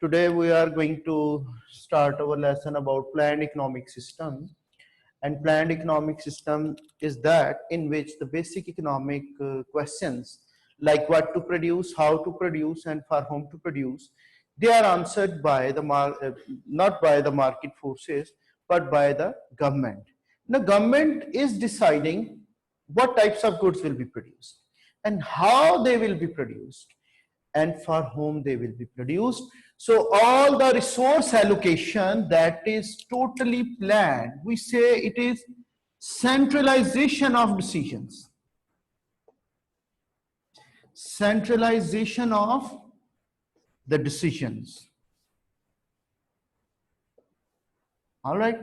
Today we are going to start our lesson about planned economic system. And planned economic system is that in which the basic economic questions like what to produce, how to produce, and for whom to produce, they are answered by the not by the market forces but by the government. The government is deciding what types of goods will be produced and how they will be produced and for whom they will be produced. So all the resource allocation that is totally planned, we say it is centralization of decisions. Centralization of the decisions. All right.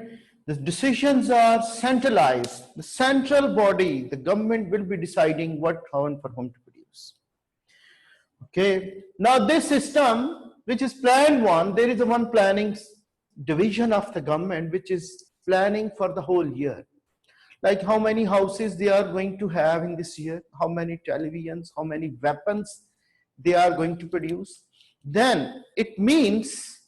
The decisions are centralized. The central body, the government will be deciding what, how, and for whom to produce. Okay, now this system, which is planned one, there is a one planning division of the government which is planning for the whole year. Like how many houses they are going to have in this year, how many televisions, how many weapons they are going to produce. Then it means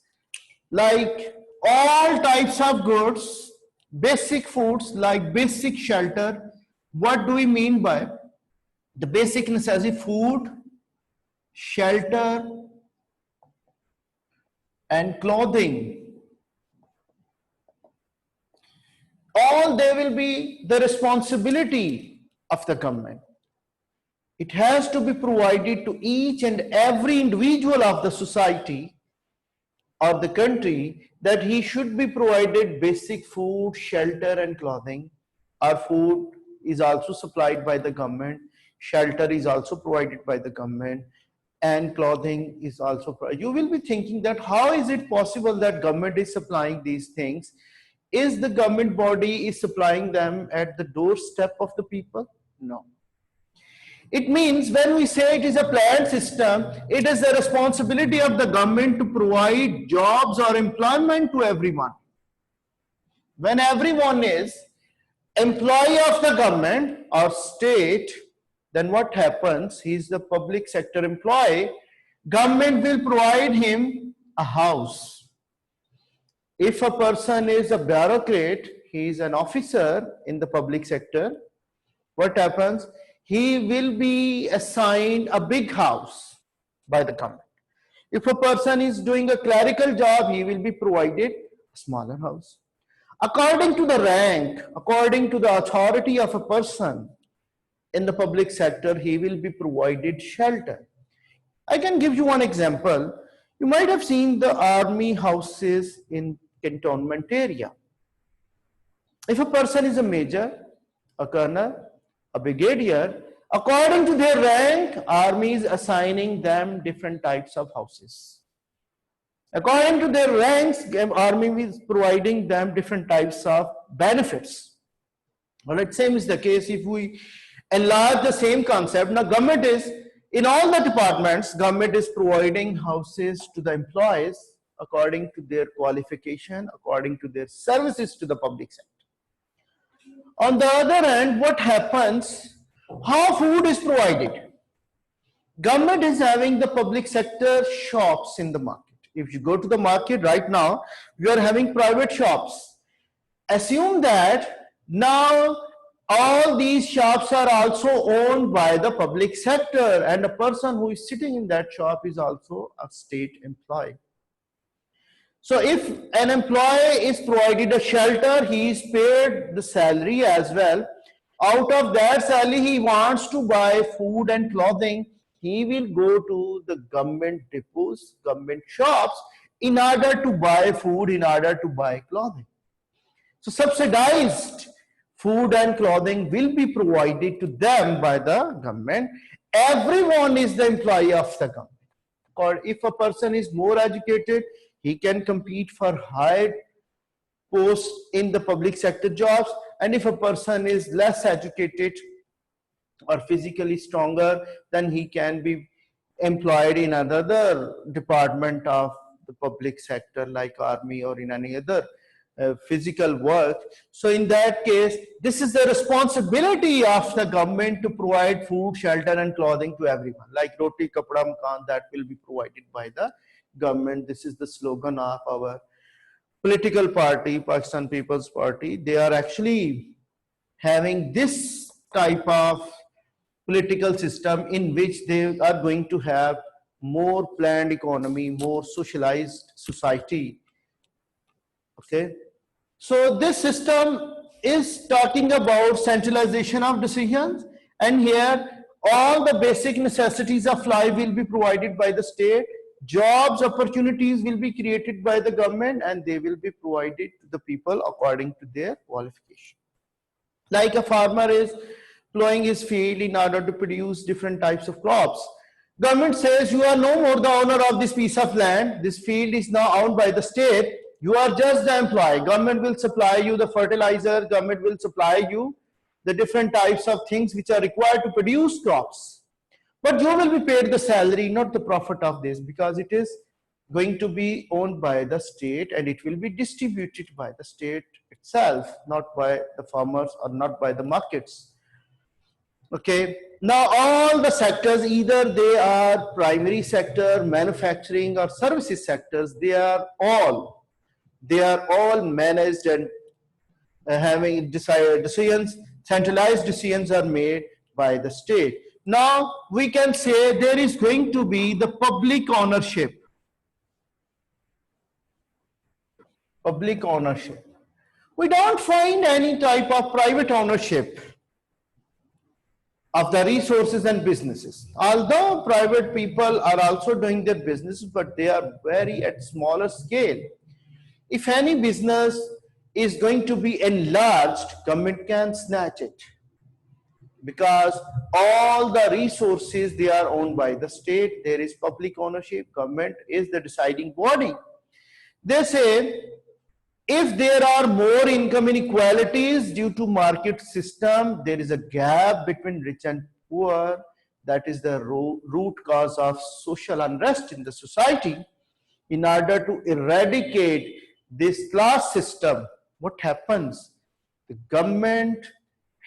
like all types of goods, basic foods like basic shelter. What do we mean by the basic necessity? Food, shelter, and clothing. All they will be the responsibility of the government. It has to be provided to each and every individual of the society or the country that he should be provided basic food, shelter, and clothing. Our food is also supplied by the government, shelter is also provided by the government, and clothing is also provided. You will be thinking that how is it possible that government is supplying these things? Is the government body is supplying them at the doorstep of the people? No. It means when we say it is a planned system, it is the responsibility of the government to provide jobs or employment to everyone. When everyone is employee of the government or state, then what happens? He is the public sector employee. Government will provide him a house. If a person is a bureaucrat, he is an officer in the public sector, what happens? He will be assigned a big house by the government. If a person is doing a clerical job, he will be provided a smaller house. According to the rank, according to the authority of a person in the public sector, he will be provided shelter. I can give you one example. You might have seen the army houses in cantonment area. If a person is a major, a colonel, a brigadier, according to their rank, army is assigning them different types of houses. According to their ranks, army is providing them different types of benefits. Well, it same is the case if we enlarge the same concept. Now, government is, in all the departments, government is providing houses to the employees according to their qualification, according to their services to the public sector. On the other hand, what happens? How food is provided? Government is having the public sector shops in the market. If you go to the market right now, you are having private shops. Assume that now all these shops are also owned by the public sector, and a person who is sitting in that shop is also a state employee. So if an employee is provided a shelter, he is paid the salary as well. Out of that salary, he wants to buy food and clothing. He will go to the government depots, government shops in order to buy food, in order to buy clothing. So subsidized food and clothing will be provided to them by the government. Everyone is the employee of the government. Or if a person is more educated, he can compete for higher posts in the public sector jobs. And if a person is less educated or physically stronger, then he can be employed in another department of the public sector like army or in any other physical work. So in that case, this is the responsibility of the government to provide food, shelter, and clothing to everyone. Like roti, kapda, makan, that will be provided by the government, this is the slogan of our political party, Pakistan People's Party. They are actually having this type of political system in which they are going to have more planned economy, more socialized society. Okay, so this system is talking about centralization of decisions, and here all the basic necessities of life will be provided by the state. Jobs, opportunities will be created by the government, and they will be provided to the people according to their qualification. Like a farmer is plowing his field in order to produce different types of crops. Government says you are no more the owner of this piece of land. This field is now owned by the state. You are just the employee. Government will supply you the fertilizer. Government will supply you the different types of things which are required to produce crops. But you will be paid the salary, not the profit of this, because it is going to be owned by the state and it will be distributed by the state itself, not by the farmers or not by the markets. Okay, now all the sectors, either they are primary sector, manufacturing or services sectors, they are all managed and having decisions, centralized decisions are made by the state. Now we can say there is going to be the public ownership. Public ownership. We don't find any type of private ownership of the resources and businesses. Although private people are also doing their business, but they are very at smaller scale. If any business is going to be enlarged, government can snatch it, because all the resources, they are owned by the state. There is public ownership. Government is the deciding body. They say if there are more income inequalities due to market system, there is a gap between rich and poor. That is the root cause of social unrest in the society. In order to eradicate this class system, what happens? The government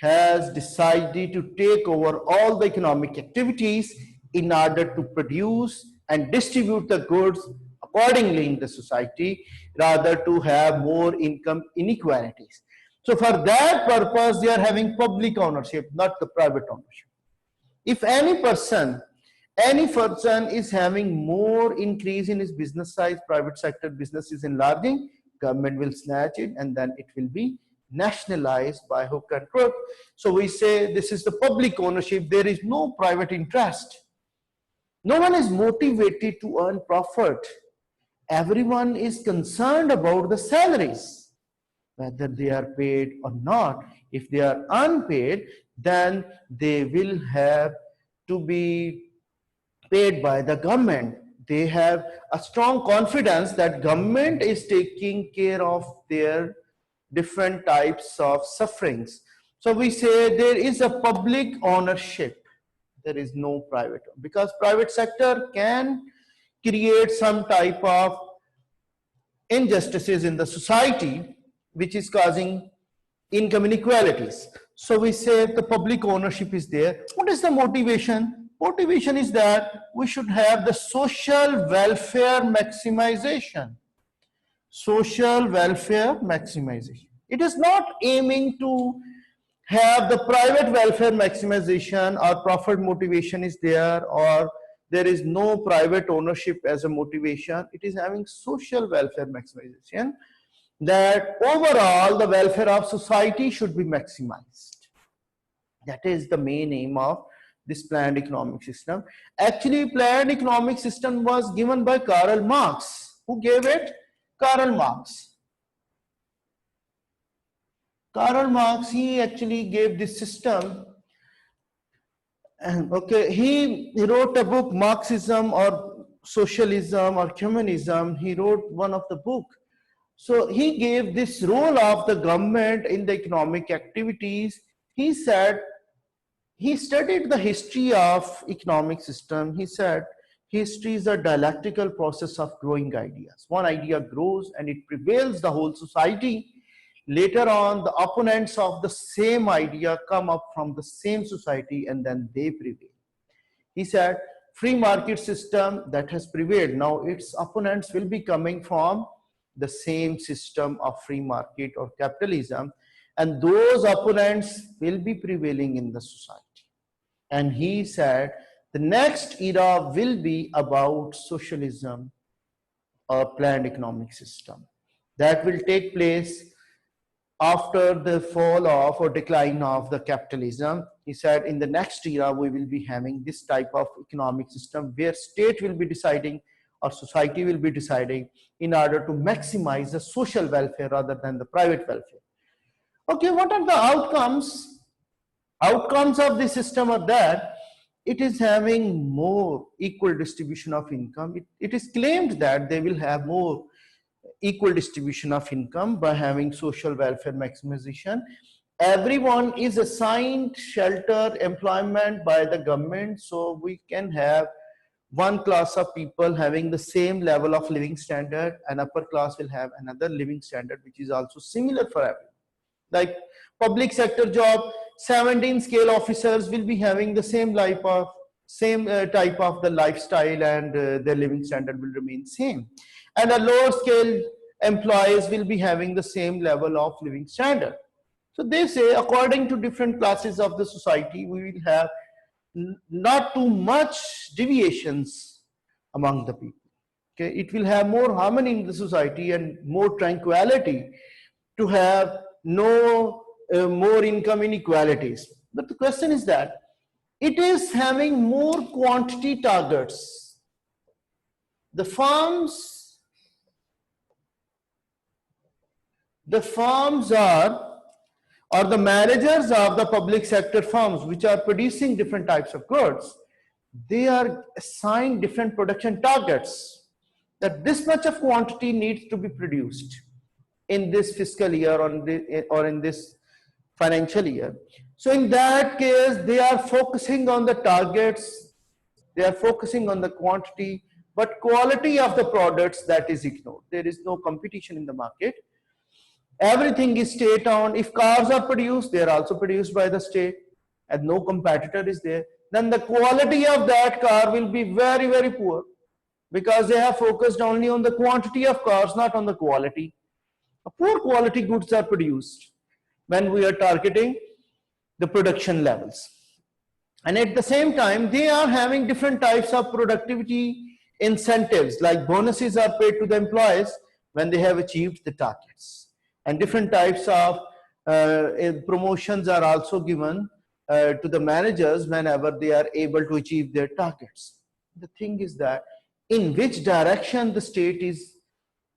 has decided to take over all the economic activities in order to produce and distribute the goods accordingly in the society, rather to have more income inequalities. So for that purpose, they are having public ownership, not the private ownership. If any person is having more increase in his business size, private sector business is enlarging, government will snatch it and then it will be nationalized by hook and crook. So we say this is the public ownership. There is no private interest. No one is motivated to earn profit. Everyone is concerned about the salaries, whether they are paid or not. If they are unpaid, then they will have to be paid by the government. They have a strong confidence that government is taking care of their different types of sufferings. So we say there is a public ownership. There is no private, because private sector can create some type of injustices in the society which is causing income inequalities. So we say the public ownership is there. What is the motivation? Motivation is that we should have the social welfare maximization. Social welfare maximization. It is not aiming to have the private welfare maximization or profit motivation is there, or there is no private ownership as a motivation. It is having social welfare maximization, that overall the welfare of society should be maximized. That is the main aim of this planned economic system. Actually, planned economic system was given by Karl Marx. Who gave it? Karl Marx. Karl Marx, he actually gave this system. And okay, he wrote a book, Marxism or Socialism or Communism. He wrote one of the book. So he gave this role of the government in the economic activities. He said, he studied the history of economic system. He said, history is a dialectical process of growing ideas. One idea grows and it prevails the whole society. Later on, the opponents of the same idea come up from the same society and then they prevail. He said, free market system that has prevailed. Now its opponents will be coming from the same system of free market or capitalism, and those opponents will be prevailing in the society. And he said the next era will be about socialism or planned economic system that will take place after the fall of or decline of the capitalism. He said in the next era we will be having this type of economic system where state will be deciding or society will be deciding in order to maximize the social welfare rather than the private welfare. Okay, what are the outcomes? Outcomes of this system are that it is having more equal distribution of income. It is claimed that they will have more equal distribution of income by having social welfare maximization. Everyone is assigned shelter, employment by the government, so we can have one class of people having the same level of living standard, and upper class will have another living standard which is also similar for everyone. Like public sector job, 17 scale officers will be having the same type of the lifestyle, and their living standard will remain same, and a lower scale employees will be having the same level of living standard. So they say according to different classes of the society we will have not too much deviations among the people. Okay, it will have more harmony in the society and more tranquility to have no more income inequalities. But the question is that it is having more quantity targets. The firms are, or the managers of the public sector firms which are producing different types of goods, they are assigned different production targets, that this much of quantity needs to be produced in this fiscal year or in this financial year. So in that case, they are focusing on the targets, they are focusing on the quantity, but quality of the products, that is ignored. There is no competition in the market. Everything is state owned. If cars are produced, they are also produced by the state and no competitor is there. Then the quality of that car will be very, very poor because they have focused only on the quantity of cars, not on the quality. Poor quality goods are produced when we are targeting the production levels. And at the same time, they are having different types of productivity incentives, like bonuses are paid to the employees when they have achieved the targets. And different types of promotions are also given to the managers whenever they are able to achieve their targets. The thing is that in which direction the state is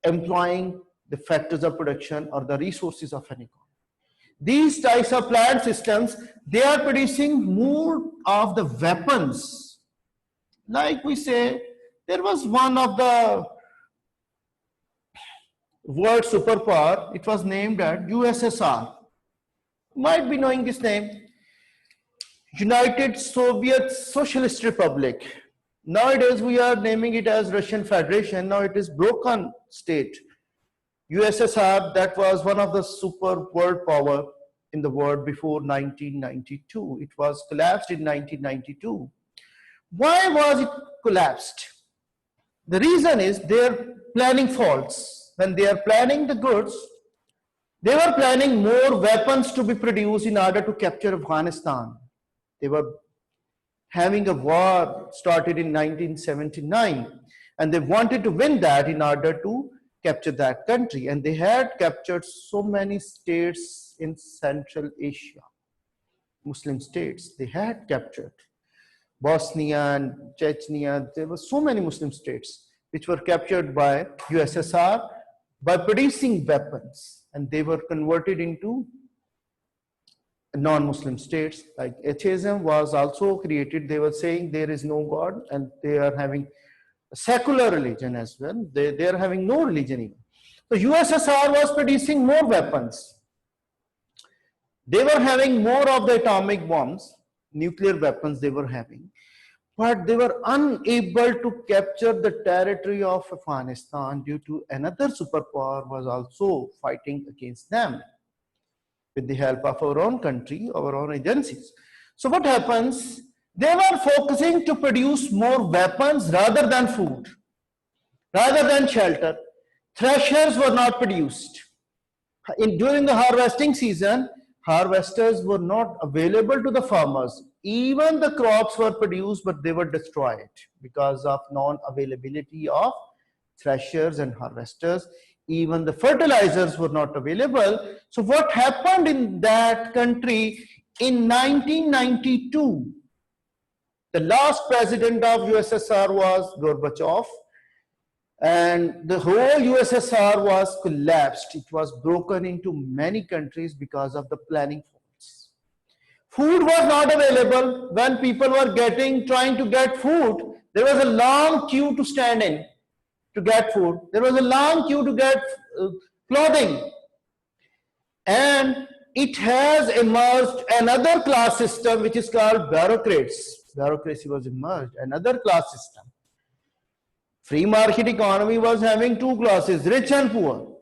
employing the factors of production or the resources of an economy. These types of planned systems, they are producing more of the weapons. Like we say, there was one of the world superpower, it was named at USSR. You might be knowing this name, United Soviet Socialist Republic. Nowadays we are naming it as Russian Federation. Now it is broken state. USSR, that was one of the super world power in the world before 1992. It was collapsed in 1992. Why was it collapsed? The reason is their planning faults. When they are planning the goods, they were planning more weapons to be produced in order to capture Afghanistan. They were having a war started in 1979, and they wanted to win that in order to capture that country. And they had captured so many states in Central Asia, Muslim states. They had captured Bosnia and Chechnya. There were so many Muslim states which were captured by USSR by producing weapons, and they were converted into non-Muslim states. Like atheism was also created. They were saying there is no God, and they are having a secular religion as well. They are having no religion even. So USSR was producing more weapons. They were having more of the atomic bombs, nuclear weapons they were having, but they were unable to capture the territory of Afghanistan due to another superpower was also fighting against them with the help of our own country, our own agencies. So what happens? They were focusing to produce more weapons rather than food, rather than shelter. Threshers were not produced. During the harvesting season, harvesters were not available to the farmers. Even the crops were produced, but they were destroyed because of non-availability of threshers and harvesters. Even the fertilizers were not available. So what happened in that country in 1992? The last president of USSR was Gorbachev, and the whole USSR was collapsed. It was broken into many countries because of the planning faults. Food was not available. When people were trying to get food, there was a long queue to stand in to get food. There was a long queue to get clothing. And it has emerged another class system which is called bureaucrats. Bureaucracy was emerged, another class system. Free market economy was having two classes, rich and poor,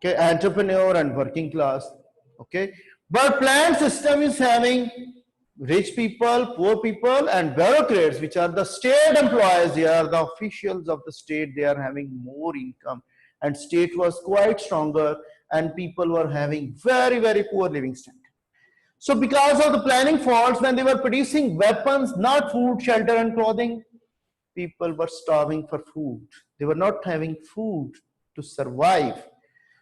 okay, entrepreneur and working class, okay. But planned system is having rich people, poor people, and bureaucrats, which are the state employees. They are the officials of the state. They are having more income, and state was quite stronger, and people were having very, very poor living standard. So because of the planning faults, when they were producing weapons, not food, shelter, and clothing, people were starving for food. They were not having food to survive.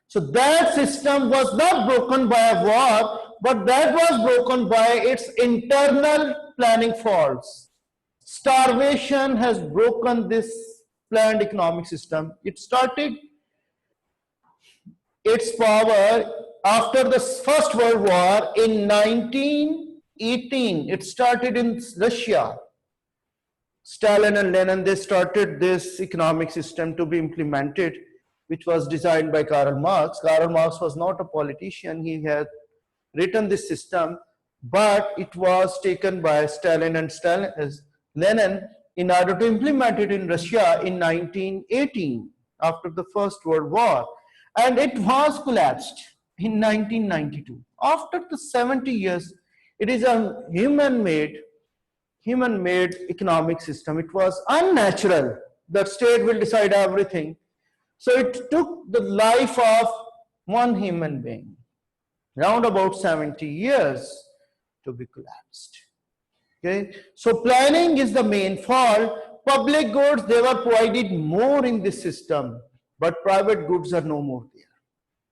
So that system was not broken by a war, but that was broken by its internal planning faults. Starvation has broken this planned economic system. It started its power after the First World War in 1918. It started in Russia. Stalin and Lenin, they started this economic system to be implemented, which was designed by Karl Marx. Karl Marx was not a politician. He had written this system, but it was taken by Stalin and Lenin in order to implement it in Russia in 1918, after the First World War. And it was collapsed in 1992. After the 70 years, it is a human-made economic system. It was unnatural. The state will decide everything. So it took the life of one human being, round about 70 years, to be collapsed. Okay, so planning is the main fault. Public goods, they were provided more in this system, but private goods are no more there.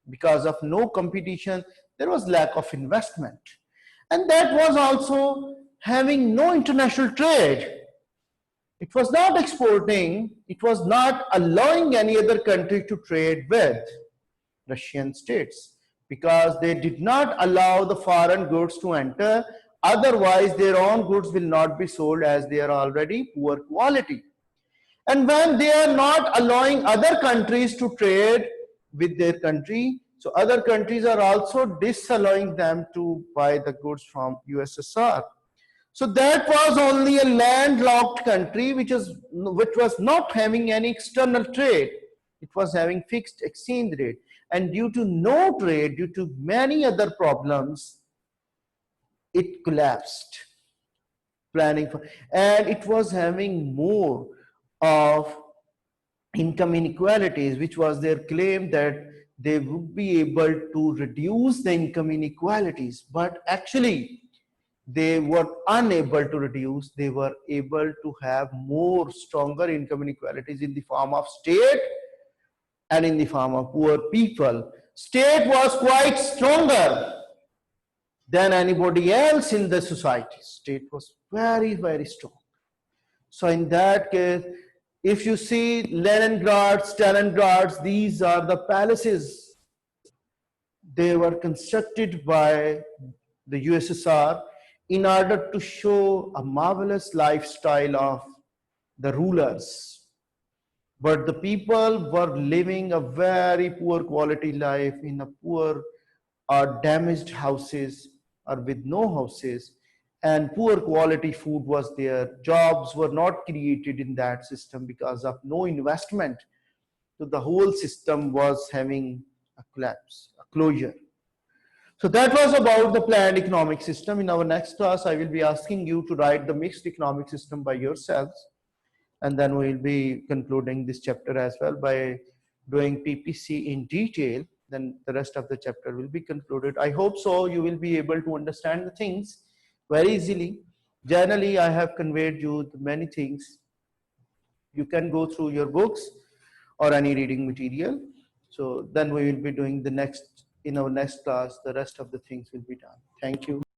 Because of no competition, there was lack of investment. And that was also having no international trade. It was not exporting, it was not allowing any other country to trade with Russian states, because they did not allow the foreign goods to enter. Otherwise, their own goods will not be sold, as they are already poor quality. And when they are not allowing other countries to trade with their country, so other countries are also disallowing them to buy the goods from USSR. So that was only a landlocked country which was not having any external trade. It was having fixed exchange rate. And due to no trade, due to many other problems, it collapsed. And it was having more of income inequalities, which was their claim that they would be able to reduce the income inequalities. But actually, they were unable to reduce. They were able to have more stronger income inequalities in the form of state and in the form of poor people. State was quite stronger than anybody else in the society. State was very, very strong. So in that case, if you see Leningrad, Stalingrad, these are the palaces. They were constructed by the USSR in order to show a marvelous lifestyle of the rulers. But the people were living a very poor quality life in a poor or damaged houses or with no houses, and poor quality food was there. Jobs were not created in that system because of no investment. So the whole system was having a collapse, a closure. So that was about the planned economic system. In our next class, I will be asking you to write the mixed economic system by yourselves. And then we will be concluding this chapter as well by doing PPC in detail. Then the rest of the chapter will be concluded. I hope so. You will be able to understand the things very easily. Generally, I have conveyed you many things. You can go through your books or any reading material. So then we will be doing the next, in our next class, the rest of the things will be done. Thank you.